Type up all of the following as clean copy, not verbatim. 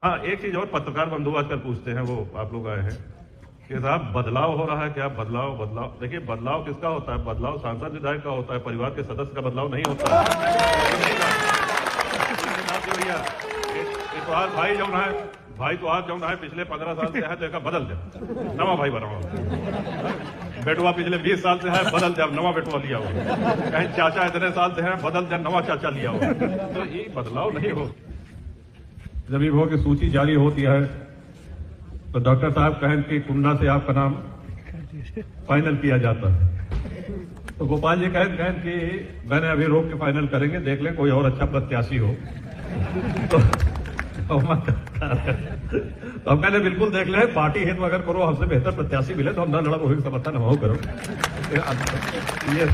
हाँ, एक चीज और पत्रकार बंधु आजकल पूछते हैं, वो आप लोग आए हैं कि साहब बदलाव हो रहा है क्या? बदलाव बदलाव, देखिए बदलाव किसका होता है? बदलाव सांसद विधायक का होता है, परिवार के सदस्य का बदलाव नहीं होता भैया। तो आज भाई जो है, भाई तो आज जो है पिछले 15 साल से है तो एक बदल दे, नवा भाई बनाओ। बेटवा पिछले 20 साल से है, बदल दे, नवा बेटवा लिया हो। कहीं चाचा इतने साल से है, बदल दे, नवा चाचा लिया हो। तो ये बदलाव नहीं हो। जब विभाग की सूची जारी होती है तो डॉक्टर साहब कहें कि कुंडा से आपका नाम फाइनल किया जाता है, तो गोपाल जी कहें कि मैंने अभी रोक के फाइनल करेंगे, देख लें कोई और अच्छा प्रत्याशी हो। तो हम कहने बिल्कुल देख ले, पार्टी हित अगर करो, हमसे बेहतर प्रत्याशी मिले तो हम न लड़ा, वही समर्थन हम करो। ये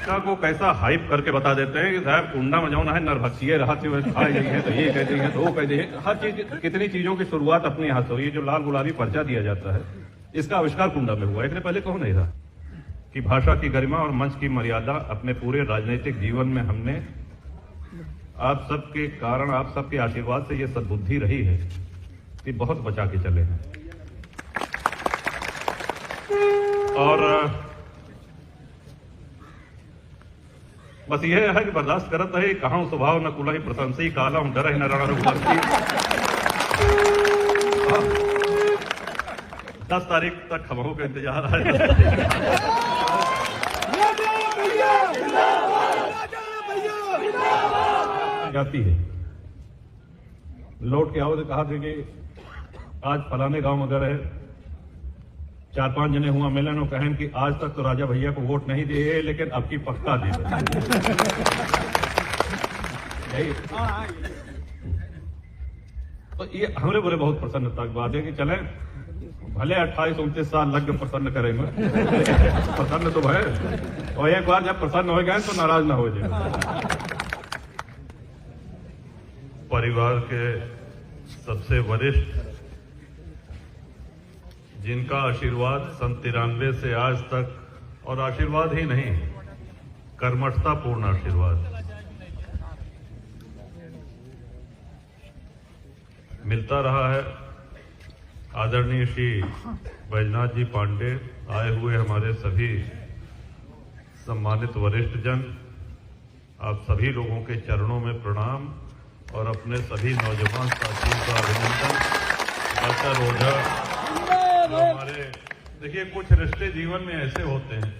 सर को कैसा हाइप करके बता देते हैं कि साहब कुंडा में जाना है, नरभक्षिए रहा खाए जाइए, तो ये कह देंगे तो वो कह देंगे। हर चीज, कितनी चीजों की शुरुआत अपने हाथ से हुई। ये जो लाल गुलाबी पर्चा दिया जाता है, इसका आविष्कार कुंडा में हुआ। इसने पहले कौन नहीं था कि भाषा की गरिमा और मंच की मर्यादा अपने पूरे राजनीतिक जीवन में हमने आप सबके कारण, आप सबके आशीर्वाद से ये सद्बुद्धि रही है कि बहुत बचा के चले हैं। और बस यह है कि बर्दाश्त करत है, कहां स्वभाव न कुलही प्रशंसी, काला हूं डर न रण रघुवंशी। 10 तारीख तक खबरों का इंतजार है। जाती है, लौट के आओ तो कहा थे कि आज फलाने गांव में अगर है 4-5 जने हुआ मिलन और कहें कि आज तक तो राजा भैया को वोट नहीं दिए, लेकिन अब की पक्का दे। तो ये हमरे बोले बहुत प्रसन्नता की बात है कि चले भले 28-29 साल लग प्रसन्न करेंगे, प्रसन्न तो है, और एक बार जब प्रसन्न हो गए तो नाराज ना हो जाए। परिवार के सबसे वरिष्ठ, जिनका आशीर्वाद सन 93 से आज तक, और आशीर्वाद ही नहीं, कर्मठतापूर्ण आशीर्वाद मिलता रहा है। आदरणीय श्री बैजनाथ जी पांडे आए हुए हमारे सभी सम्मानित वरिष्ठ जन, आप सभी लोगों के चरणों में प्रणाम और अपने सभी नौजवान साथियों का अभिनंदन। डॉक्टर ओझा, हमारे देखिए कुछ रिश्ते जीवन में ऐसे होते हैं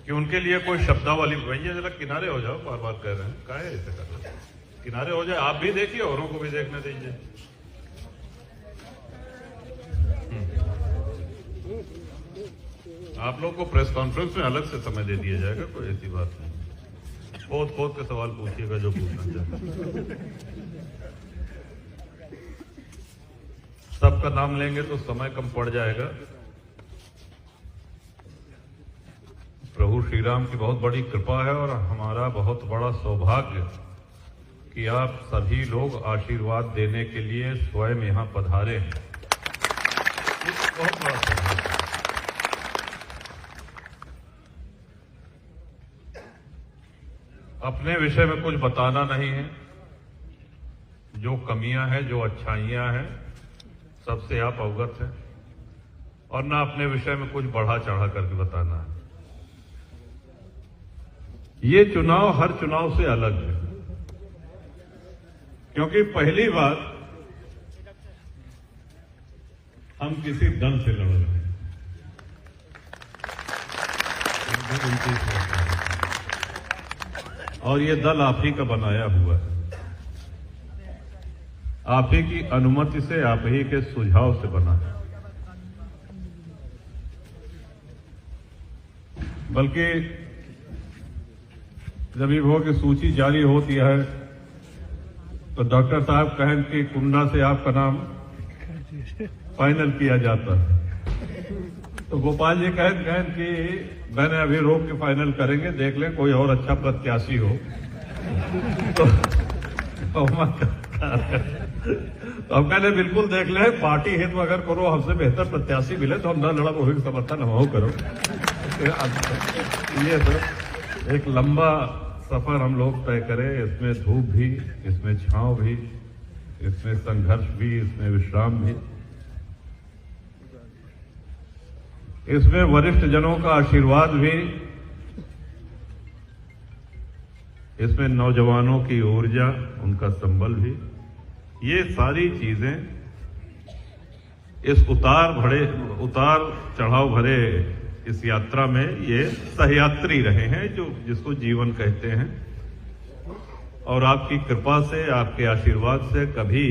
कि उनके लिए कोई शब्दावली, भैया जरा किनारे हो जाओ, बार बार कह रहे हैं, काहे ऐसे कर रहे हैं, किनारे हो जाए, आप भी देखिए, औरों को भी देखने दीजिए। आप लोग को प्रेस कॉन्फ्रेंस में अलग से समय दे दिया जाएगा, कोई ऐसी बात नहीं। खोद के सवाल पूछिएगा जो पूछना चाहते। सबका नाम लेंगे तो समय कम पड़ जाएगा। प्रभु श्री राम की बहुत बड़ी कृपा है और हमारा बहुत बड़ा सौभाग्य कि आप सभी लोग आशीर्वाद देने के लिए स्वयं यहां पधारे हैं। बहुत बड़ा सौभाग्य। अपने विषय में कुछ बताना नहीं है, जो कमियां हैं, जो अच्छाइयां हैं, सबसे आप अवगत हैं, और ना अपने विषय में कुछ बढ़ा चढ़ा करके बताना है। ये चुनाव हर चुनाव से अलग है, क्योंकि पहली बार हम किसी दल से लड़ रहे हैं। और ये दल आप ही का बनाया हुआ है, आप ही की अनुमति से, आप ही के सुझाव से बना है। बल्कि जब विभाग की सूची जारी होती है तो डॉक्टर साहब कहें कि कुंडा से आपका नाम फाइनल किया जाता है, तो गोपाल जी कहें कि मैंने अभी रोक के फाइनल करेंगे, देख लें कोई और अच्छा प्रत्याशी हो। तो हम कहने बिल्कुल देख ले, पार्टी हित अगर करो, हमसे बेहतर प्रत्याशी मिले तो हम न लड़ा, वही समर्थन हम करो। ये सर एक लंबा सफर हम लोग तय करें, इसमें धूप भी, इसमें छांव भी, इसमें संघर्ष भी, इसमें विश्राम भी, इसमें वरिष्ठ जनों का आशीर्वाद भी, इसमें नौजवानों की ऊर्जा, उनका संबल भी। ये सारी चीजें इस उतार चढ़ाव भरे इस यात्रा में ये सहयात्री रहे हैं, जो जिसको जीवन कहते हैं। और आपकी कृपा से, आपके आशीर्वाद से कभी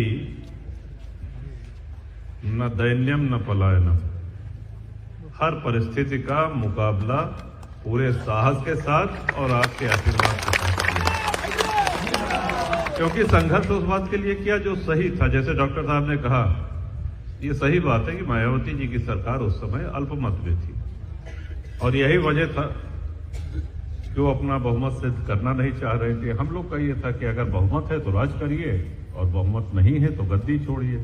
न दैन्यम न पलायनम, हर परिस्थिति का मुकाबला पूरे साहस के साथ और आपके आशीर्वाद के साथ किया। क्योंकि संघर्ष उस बात के लिए किया जो सही था। जैसे डॉक्टर साहब ने कहा, ये सही बात है कि मायावती जी की सरकार उस समय अल्पमत में थी और यही वजह था कि वो अपना बहुमत सिद्ध करना नहीं चाह रहे थे। हम लोग का ये था कि अगर बहुमत है तो राज करिए और बहुमत नहीं है तो गद्दी छोड़िए।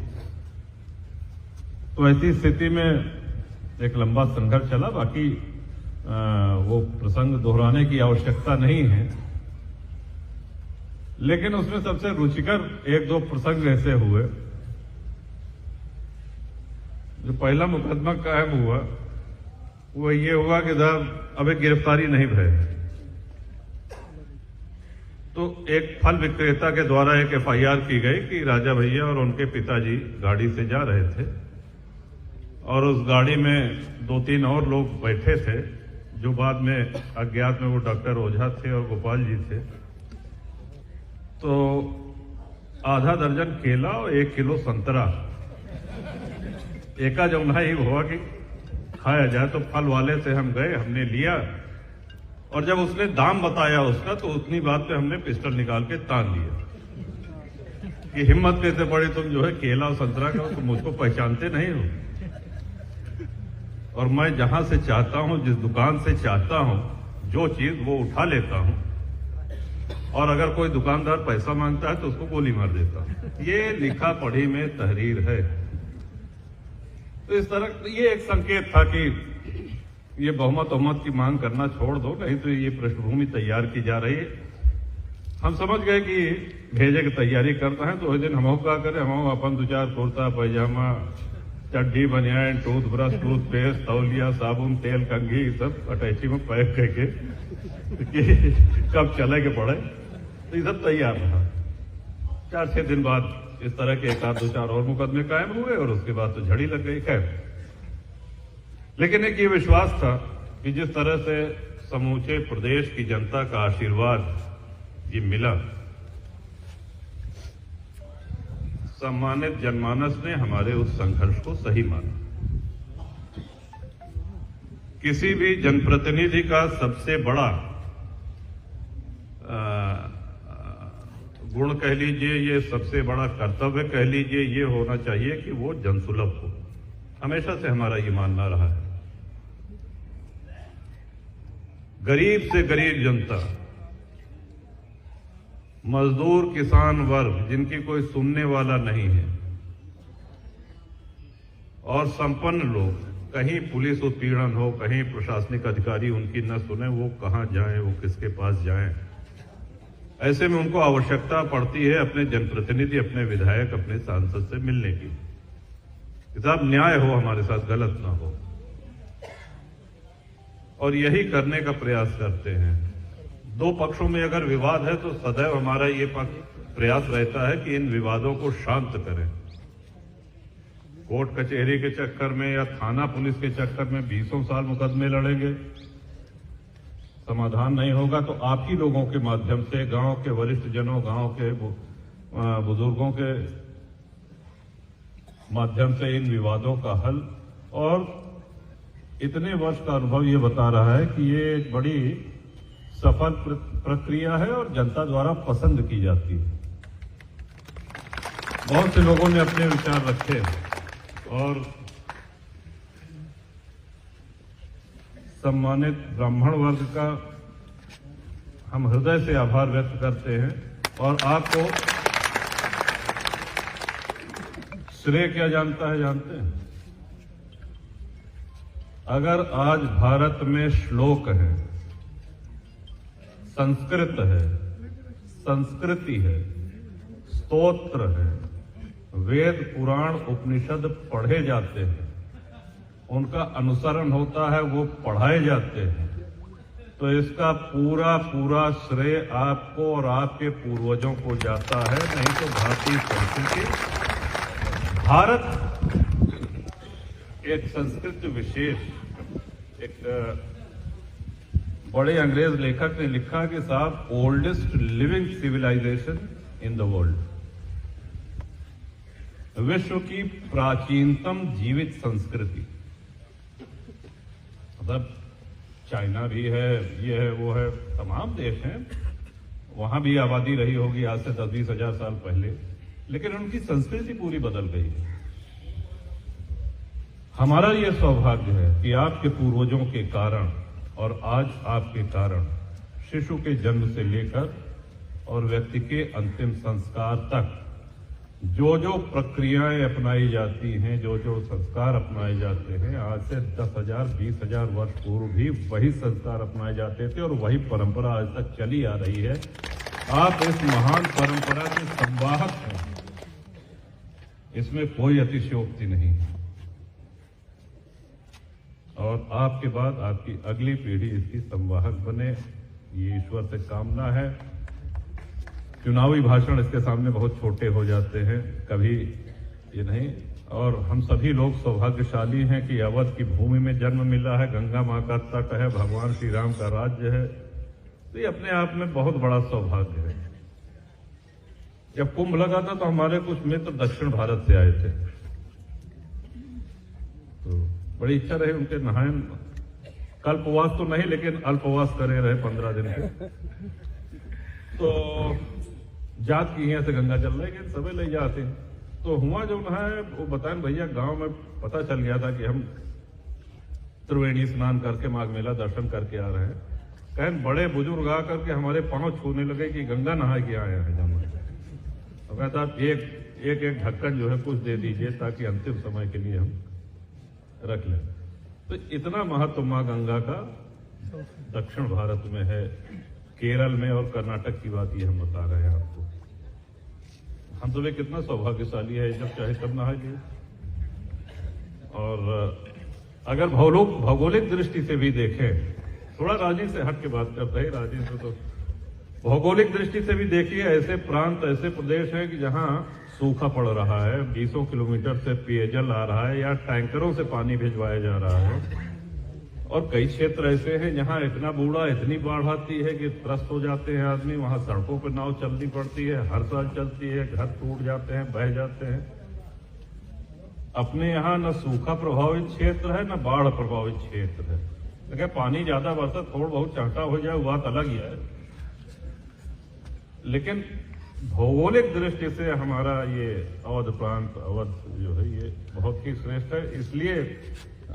तो ऐसी स्थिति में एक लंबा संघर्ष चला। बाकी वो प्रसंग दोहराने की आवश्यकता नहीं है, लेकिन उसमें सबसे रुचिकर एक दो प्रसंग ऐसे हुए। जो पहला मुकदमा कायम हुआ वो ये हुआ कि साहब अभी गिरफ्तारी नहीं भय। तो एक फल विक्रेता के द्वारा एक एफआईआर की गई कि राजा भैया और उनके पिताजी गाड़ी से जा रहे थे और उस गाड़ी में 2-3 और लोग बैठे थे, जो बाद में अज्ञात में वो डॉक्टर ओझा थे और गोपाल जी थे। तो आधा दर्जन केला और 1 किलो संतरा एका जमुना ही हुआ कि खाया जाए। तो फल वाले से हम गए, हमने लिया और जब उसने दाम बताया उसका, तो उतनी बात पे हमने पिस्टल निकाल के तान लिया कि हिम्मत कैसे पड़ी तुम जो है केला और संतरा का, तुम मुझको पहचानते नहीं हो और मैं जहां से चाहता हूं, जिस दुकान से चाहता हूं, जो चीज वो उठा लेता हूं और अगर कोई दुकानदार पैसा मांगता है तो उसको गोली मार देता हूं। ये लिखा पढ़ी में तहरीर है। तो इस तरह ये एक संकेत था कि ये बहुमत की मांग करना छोड़ दो, नहीं तो ये पृष्ठभूमि तैयार की जा रही है। हम समझ गए कि भेजे की तैयारी करता है। तो उस दिन हम क्या करें, हम अपन 2-4 कुर्ता पैजामा, चड्डी, बनियान, टूथब्रश, टूथपेस्ट, तौलिया, साबुन, तेल, कंघी सब अटैची में पैक करके कि कब चले के पड़े। तो ये सब तैयार रहा। 4-6 दिन बाद इस तरह के 1-2-4 और मुकदमे कायम हुए और उसके बाद तो झड़ी लग गई। खैर, लेकिन एक ये विश्वास था कि जिस तरह से समूचे प्रदेश की जनता का आशीर्वाद ये मिला, सम्मानित जनमानस ने हमारे उस संघर्ष को सही माना। किसी भी जनप्रतिनिधि का सबसे बड़ा गुण कह लीजिए, ये सबसे बड़ा कर्तव्य कह लीजिए, ये होना चाहिए कि वो जनसुलभ हो। हमेशा से हमारा ये मानना रहा है। गरीब से गरीब जनता, मजदूर, किसान वर्ग जिनकी कोई सुनने वाला नहीं है, और संपन्न लोग, कहीं पुलिस उत्पीड़न हो, कहीं प्रशासनिक अधिकारी उनकी न सुने, वो कहां जाएं, वो किसके पास जाएं। ऐसे में उनको आवश्यकता पड़ती है अपने जनप्रतिनिधि, अपने विधायक, अपने सांसद से मिलने की। साहब न्याय हो हमारे साथ, गलत ना हो, और यही करने का प्रयास करते हैं। दो पक्षों में अगर विवाद है तो सदैव हमारा ये प्रयास रहता है कि इन विवादों को शांत करें। कोर्ट कचहरी के चक्कर में या थाना पुलिस के चक्कर में 20 साल मुकदमे लड़ेंगे, समाधान नहीं होगा। तो आप ही लोगों के माध्यम से, गांव के वरिष्ठ जनों, गांव के बुजुर्गों के माध्यम से इन विवादों का हल, और इतने वर्ष का अनुभव ये बता रहा है कि ये एक बड़ी सफल प्रक्रिया है और जनता द्वारा पसंद की जाती है। बहुत से लोगों ने अपने विचार रखे और सम्मानित ब्राह्मण वर्ग का हम हृदय से आभार व्यक्त करते हैं। और आपको श्रेय क्या जानता है, जानते हैं? अगर आज भारत में श्लोक है, संस्कृत है, संस्कृति है, स्तोत्र है, वेद पुराण उपनिषद पढ़े जाते हैं, उनका अनुसरण होता है, वो पढ़ाए जाते हैं, तो इसका पूरा पूरा श्रेय आपको और आपके पूर्वजों को जाता है। नहीं तो भारतीय संस्कृति, भारत एक संस्कृति विशेष, एक बड़े अंग्रेज लेखक ने लिखा कि साहब oldest living civilisation in the world, विश्व की प्राचीनतम जीवित संस्कृति। मतलब चाइना भी है, ये है, वो है, तमाम देश हैं, वहां भी आबादी रही होगी आज से 10-20 हजार साल पहले, लेकिन उनकी संस्कृति पूरी बदल गई है। हमारा ये सौभाग्य है कि आपके पूर्वजों के कारण और आज आपके कारण शिशु के जन्म से लेकर और व्यक्ति के अंतिम संस्कार तक जो जो प्रक्रियाएं अपनाई जाती हैं, जो जो संस्कार अपनाए जाते हैं, आज से 10,000 20,000 वर्ष पूर्व भी वही संस्कार अपनाए जाते थे और वही परंपरा आज तक चली आ रही है। आप इस महान परंपरा के संवाहक हैं, इसमें कोई अतिशयोक्ति नहीं है। और आपके बाद आपकी अगली पीढ़ी इसकी संवाहक बने, ये ईश्वर से कामना है। चुनावी भाषण इसके सामने बहुत छोटे हो जाते हैं, कभी ये नहीं। और हम सभी लोग सौभाग्यशाली हैं कि अवध की भूमि में जन्म मिला है, गंगा मां का तट है, भगवान श्री राम का राज्य है, तो ये अपने आप में बहुत बड़ा सौभाग्य है। जब कुंभ लगा था तो हमारे कुछ मित्र दक्षिण भारत से आए थे, तो बड़ी इच्छा रही उनके नहाए, कल्पवास तो नहीं लेकिन अल्पवास करे रहे 15 दिन के। तो जात की यहाँ से गंगा चल रही है, सबे ले जाते हैं। तो हुआ जो नहाए, वो बताएं भैया गांव में पता चल गया था कि हम त्रिवेणी स्नान करके माघ मेला दर्शन करके आ रहे हैं। कहें बड़े बुजुर्ग आकर के हमारे पांव छूने लगे कि गंगा नहा के आए हैं जमुना। तो कहता एक ढक्कन जो है कुछ दे दीजिए ताकि अंतिम समय के लिए हम रख लें। तो इतना महत्व मां गंगा का दक्षिण भारत में है, केरल में और कर्नाटक की बात ये हम बता रहे हैं आपको। हम तो वे कितना सौभाग्यशाली है, जब चाहे तब नहाइए। और अगर भौगोलिक दृष्टि से भी देखें, थोड़ा रांची से हट के बात करते हैं, रांची से तो भौगोलिक दृष्टि से भी देखिए, ऐसे प्रांत, ऐसे प्रदेश हैं कि जहां सूखा पड़ रहा है, 20 किलोमीटर से पेयजल आ रहा है या टैंकरों से पानी भिजवाया जा रहा है। और कई क्षेत्र ऐसे हैं जहां इतना बूढ़ा, इतनी बाढ़ आती है कि त्रस्त हो जाते हैं आदमी, वहां सड़कों पर नाव चलनी पड़ती है, हर साल चलती है, घर टूट जाते हैं, बह जाते हैं। अपने यहाँ न सूखा प्रभावित क्षेत्र है न बाढ़ प्रभावित क्षेत्र है। देखिए पानी ज्यादा बरसा, थोड़ा बहुत चाहता हो जाए, बात अलग ही है, लेकिन भौगोलिक दृष्टि से हमारा ये अवध प्रांत, अवध जो है ये बहुत ही श्रेष्ठ है। इसलिए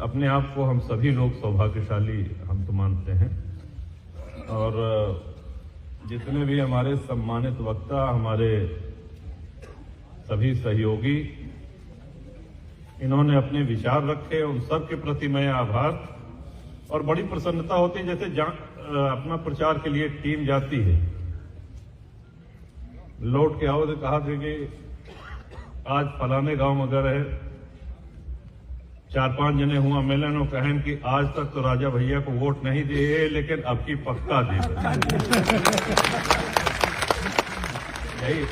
अपने आप को हम सभी लोग सौभाग्यशाली हम तो मानते हैं। और जितने भी हमारे सम्मानित वक्ता, हमारे सभी सहयोगी, इन्होंने अपने विचार रखे, उन सब के प्रति मैं आभार। और बड़ी प्रसन्नता होती है जैसे अपना प्रचार के लिए टीम जाती है, लौट के आओ तो कहा थे कि आज फलाने गांव में गए, 4-5 जने हुआ मिलन और कहें कि आज तक तो राजा भैया को वोट नहीं दिए, लेकिन अब की पक्का दे। यही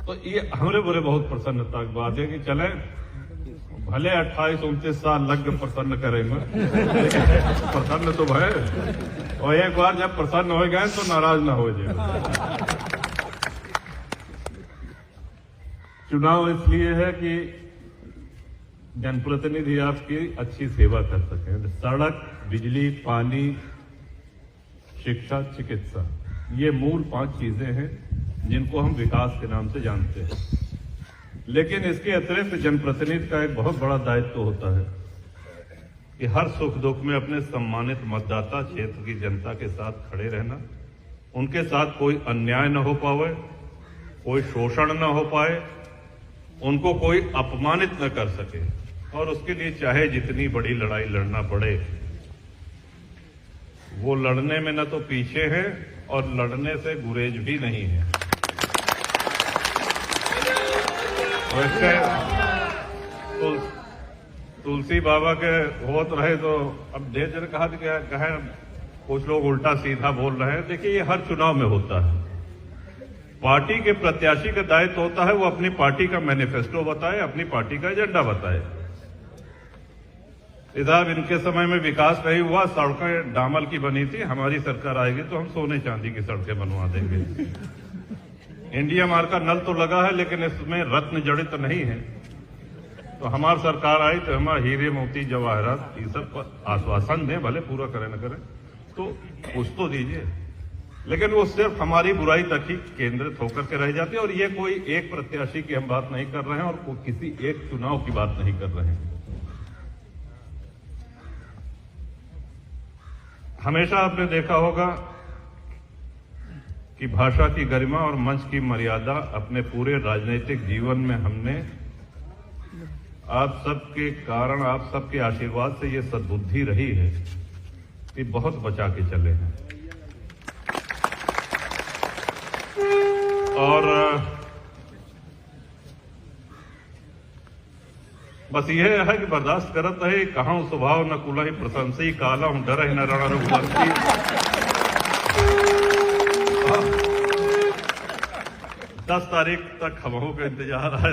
तो ये हमारे बड़े बहुत प्रसन्नता की बात है कि चले भले 28-29 साल लग गए प्रसन्न करेंगे, प्रसन्न तो भय, और एक बार जब प्रसन्न हो गए तो नाराज ना हो जाए। चुनाव इसलिए है कि जनप्रतिनिधि आपकी अच्छी सेवा कर सकें। सड़क, बिजली, पानी, शिक्षा, चिकित्सा, ये मूल 5 चीजें हैं जिनको हम विकास के नाम से जानते हैं। लेकिन इसके अतिरिक्त जनप्रतिनिधि का एक बहुत बड़ा दायित्व होता है कि हर सुख दुख में अपने सम्मानित मतदाता क्षेत्र की जनता के साथ खड़े रहना, उनके साथ कोई अन्याय न हो पावे, कोई शोषण न हो पाए, उनको कोई अपमानित न कर सके, और उसके लिए चाहे जितनी बड़ी लड़ाई लड़ना पड़े, वो लड़ने में न तो पीछे है और लड़ने से गुरेज भी नहीं है। वैसे तुलसी बाबा के होत रहे तो अब ढेर जन कहा कि क्या कहे, कुछ लोग उल्टा सीधा बोल रहे हैं। देखिए, ये हर चुनाव में होता है। पार्टी के प्रत्याशी का दायित्व होता है वो अपनी पार्टी का मैनिफेस्टो बताए, अपनी पार्टी का एजेंडा बताए। साहब, इनके समय में विकास नहीं हुआ, सड़कें डामर की बनी थी। हमारी सरकार आएगी तो हम सोने चांदी की सड़कें बनवा देंगे। इंडिया मार्ग का नल तो लगा है लेकिन इसमें रत्न जड़ित नहीं है। तो हमारी सरकार आई तो हमारे हीरे मोती जवाहरात ये सब आश्वासन दें, भले पूरा करें न करें तो कुछ तो दीजिए। लेकिन वो सिर्फ हमारी बुराई तक ही केंद्रित होकर के रह जाती है। और ये कोई एक प्रत्याशी की हम बात नहीं कर रहे हैं और किसी एक चुनाव की बात नहीं कर रहे हैं। हमेशा आपने देखा होगा कि भाषा की गरिमा और मंच की मर्यादा अपने पूरे राजनीतिक जीवन में हमने आप सबके कारण, आप सबके आशीर्वाद से ये सद्बुद्धि रही है कि बहुत बचा के चले हैं। और बस यह है कि बर्दाश्त करत रहे। कहां स्वभाव न कुलहि प्रशंसी, काला हूं डर न रण रघुवंशी। 10 तारीख तक हमों का इंतजार है।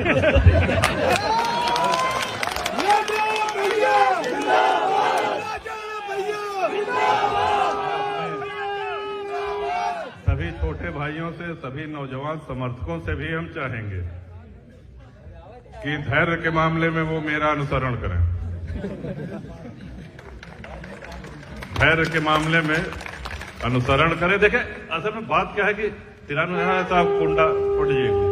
सभी छोटे भाइयों से, सभी नौजवान समर्थकों से भी हम चाहेंगे कि धैर्य के मामले में वो मेरा अनुसरण करें। धैर्य के मामले में अनुसरण करें। देखें, असल में बात क्या है कि तिरानवे साहब कुंडा फट जाएगी।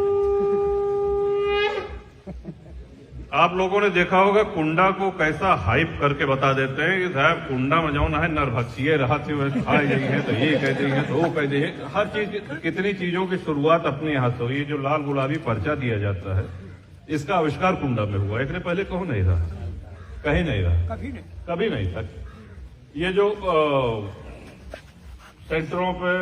आप लोगों ने देखा होगा कुंडा को कैसा हाइप करके बता देते हैं कि साहब कुंडा में जाओ ना है नरभक्षिए रहा थे, खाई गई है तो ये कह दी है तो वो कह दी है। हर चीज, कितनी चीजों की शुरुआत अपने यहां से हुई। जो लाल गुलाबी पर्चा दिया जाता है, इसका आविष्कार कुंडा में हुआ। एक ने पहले कहो नहीं रहा, कहीं नहीं रहा, कभी नहीं था। ये जो सेंटरों पे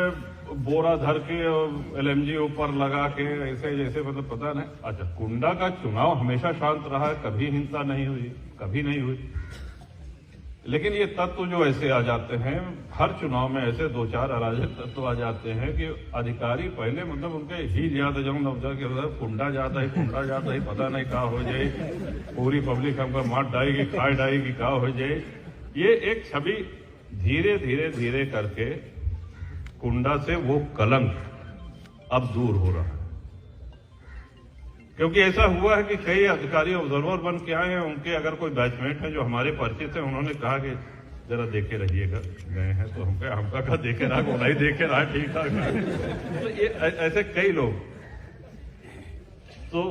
बोरा धर के और एलएमजी ऊपर लगा के ऐसे जैसे, मतलब पता नहीं। अच्छा, कुंडा का चुनाव हमेशा शांत रहा है, कभी हिंसा नहीं हुई, कभी नहीं हुई। लेकिन ये तत्व जो ऐसे आ जाते हैं, हर चुनाव में ऐसे 2-4 अराजक तत्व आ जाते हैं कि अधिकारी पहले मतलब उनके ही ज्यादा जाऊं नवजा के कुंडा जाता है, कुंडा जाता है, पता नहीं क्या हो जाए, पूरी पब्लिक हमको मार डाएगी, खाए डाएगी, क्या हो जाए। ये एक छवि धीरे धीरे धीरे करके कुंडा से वो कलंक अब दूर हो रहा है। क्योंकि ऐसा हुआ है कि कई अधिकारी ऑब्जर्वर बन के आए हैं, उनके अगर कोई बैचमेट है जो हमारे परिचित है, उन्होंने कहा कि जरा देखे रहिएगा, गए हैं तो हमका क्या देखे रहा, को नहीं देखे रहा, ठीक ठाक। तो ये ऐसे कई लोग, तो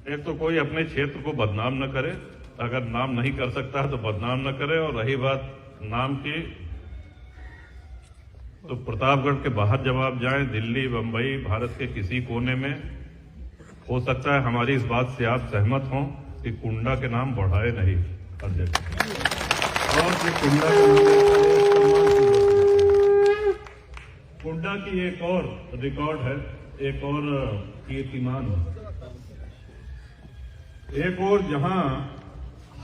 एक तो कोई अपने क्षेत्र को बदनाम न करे, अगर नाम नहीं कर सकता है तो बदनाम न करे। और रही बात नाम की, तो प्रतापगढ़ के बाहर जब आप जाएं, दिल्ली, बंबई, भारत के किसी कोने में, हो सकता है हमारी इस बात से आप सहमत हों कि कुंडा के नाम बढ़ाए नहीं हर जगह। और ये कुंडा की एक और रिकॉर्ड है, एक और कीर्तिमान, एक और जहां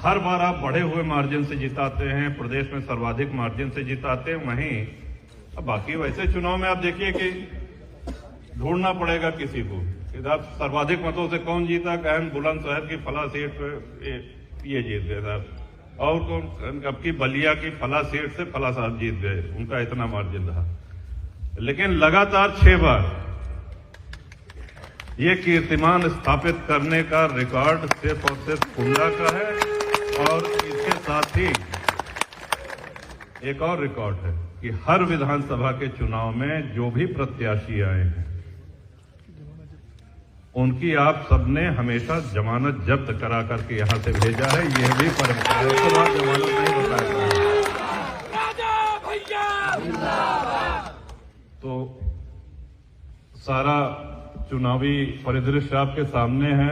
हर बार आप बढ़े हुए मार्जिन से जिताते हैं, प्रदेश में सर्वाधिक मार्जिन से जिताते हैं, वहीं अब बाकी वैसे चुनाव में आप देखिए कि ढूंढना पड़ेगा किसी को कि आप सर्वाधिक मतों से कौन जीता, कहन बुलंदशहर की फला सीट पे ये जीत गए साहब, और कौन अब की बलिया की फला सीट से फला साहब जीत गए, उनका इतना मार्जिन रहा। लेकिन लगातार 6 बार ये कीर्तिमान स्थापित करने का रिकॉर्ड सिर्फ और सिर्फ कुंडा का है। और इसके साथ ही एक और रिकॉर्ड है कि हर विधानसभा के चुनाव में जो भी प्रत्याशी आए हैं, उनकी आप सबने हमेशा जमानत जब्त करा करके यहां से भेजा है। यह भी परंपरा है, उसके बाद जमानत नहीं बताया। तो सारा चुनावी परिदृश्य आपके सामने है।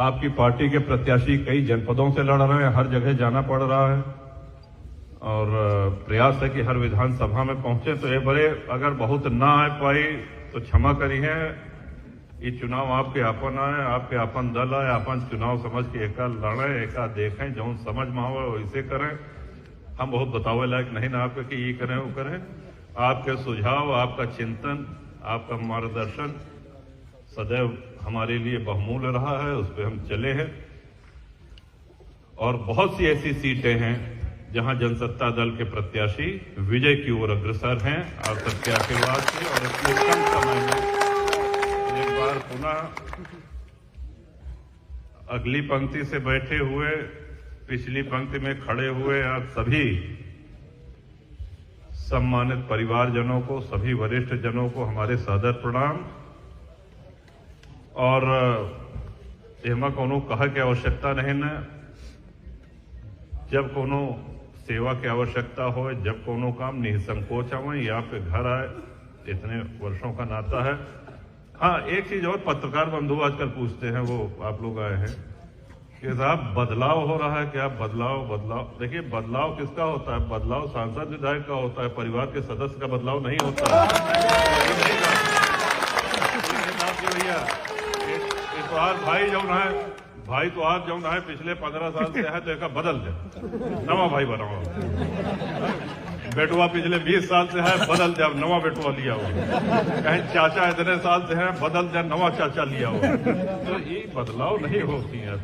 आपकी पार्टी के प्रत्याशी कई जनपदों से लड़ रहे हैं, हर जगह जाना पड़ रहा है और प्रयास है कि हर विधानसभा में पहुंचे। तो ये बड़े, अगर बहुत ना आ पाई तो क्षमा करिए, ये चुनाव आपके आपन आए, आपके आपन दल आए, आपन चुनाव समझ के एका लड़े, एका देखें, जौन समझ में आवे वैसे करें। हम बहुत बतावे लायक नहीं ना आपके कि ये करें वो करें। आपके सुझाव, आपका चिंतन, आपका मार्गदर्शन सदैव हमारे लिए बहुमूल्य रहा है, उस पर हम चले हैं। और बहुत सी ऐसी सीटें हैं जहां जनसत्ता दल के प्रत्याशी विजय की ओर अग्रसर हैं और सबके आशीर्वाद से। और इतने कम समय में एक बार पुनः अगली पंक्ति से बैठे हुए, पिछली पंक्ति में खड़े हुए आप सभी सम्मानित परिवारजनों को, सभी वरिष्ठ जनों को हमारे सादर प्रणाम। और एमा कोनो कहा की आवश्यकता नहीं न, जब कोनो सेवा की आवश्यकता हो, जब कोनो काम निसंकोच आवे या पे घर आए, इतने वर्षों का नाता है। हाँ, एक चीज और पत्रकार बंधु आजकल पूछते हैं, वो आप लोग आए हैं कि साहब बदलाव हो रहा है क्या? बदलाव देखिए, बदलाव किसका होता है? बदलाव सांसद विधायक का होता है, परिवार के सदस्य का बदलाव नहीं होता है। भैया इस बार भाई तो आज जौन है पिछले 15 साल से है तो एक बदल दे, नवा भाई बनाओ। बेटुआ पिछले 20 साल से है, बदल दे, अब नवा बेटुआ लिया हो। कहीं चाचा इतने साल से है, बदल दे, नवा चाचा लिया हो। तो ये बदलाव नहीं होती है।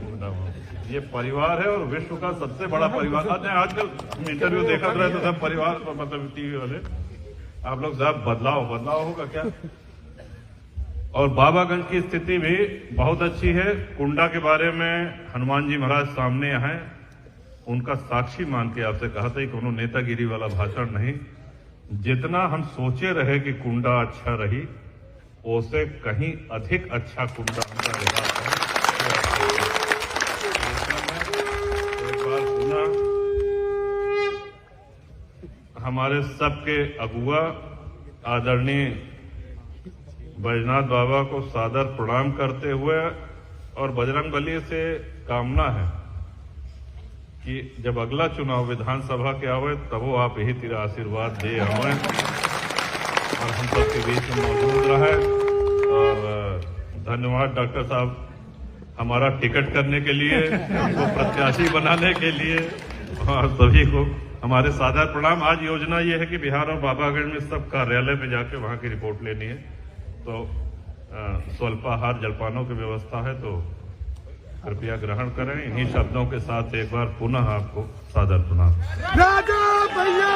ये परिवार है और विश्व का सबसे बड़ा परिवार। आजकल इंटरव्यू देखा रहे तो सब परिवार, मतलब टीवी वाले, आप लोग साहब बदलाव होगा क्या? और बाबागंज की स्थिति भी बहुत अच्छी है। कुंडा के बारे में हनुमान जी महाराज सामने आए, उनका साक्षी मान के आपसे कहा था कि कोनो नेतागिरी वाला भाषण नहीं। जितना हम सोचे रहे कि कुंडा अच्छा रही, उससे कहीं अधिक अच्छा कुंडा हमारा रहा है। एक बार पुनः हमारे सबके अगुआ आदरणीय बैजनाथ बाबा को सादर प्रणाम करते हुए, और बजरंगबली से कामना है कि जब अगला चुनाव विधानसभा के आवे तब वो आप यही तेरा आशीर्वाद दे हमें और हम सबके बीच में मौजूद रहे। और धन्यवाद डॉक्टर साहब, हमारा टिकट करने के लिए, हमको प्रत्याशी बनाने के लिए, और सभी को हमारे सादर प्रणाम। आज योजना ये है कि बिहार और बाबागंज में सब कार्यालय में जाके वहां की रिपोर्ट लेनी है, तो स्वल्पाहार जलपानों की व्यवस्था है, तो कृपया ग्रहण करें। इन्हीं शब्दों के साथ एक बार पुनः आपको सादर प्रणाम। राजा भैया